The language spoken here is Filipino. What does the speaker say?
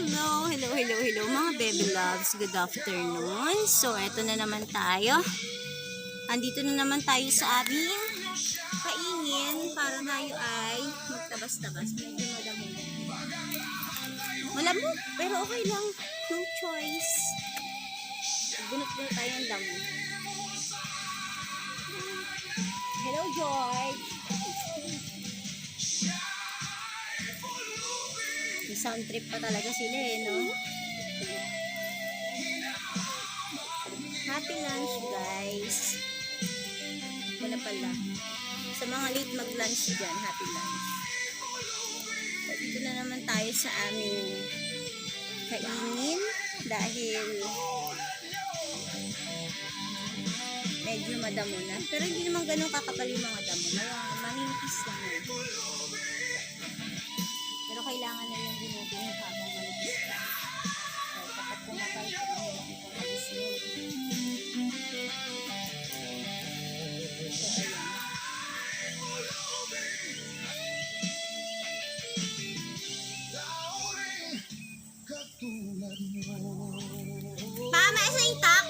Hello mga baby loves. Good afternoon. So, eto na naman tayo. Andito na naman tayo sa aming kaingin para tayo ay magtabas-tabas. Medyo malamig. Malamig, pero okay lang. No choice. Bunot-bunot tayo ng damo. Hello, George. May sound trip pa talaga sila no? Happy lunch, guys. Wala pala. Sa mga late mag-lunch dyan, happy lunch. So, dito na naman tayo sa aming kaingin dahil medyo madamo na. Pero hindi naman ganun kakapal yung mga damo. Manipis lang yun. Pero kailangan na yung binubuhin habang manipis ka. So, kapag kumakal ka na yung alis mo. So, ayan. Mama, sa itak!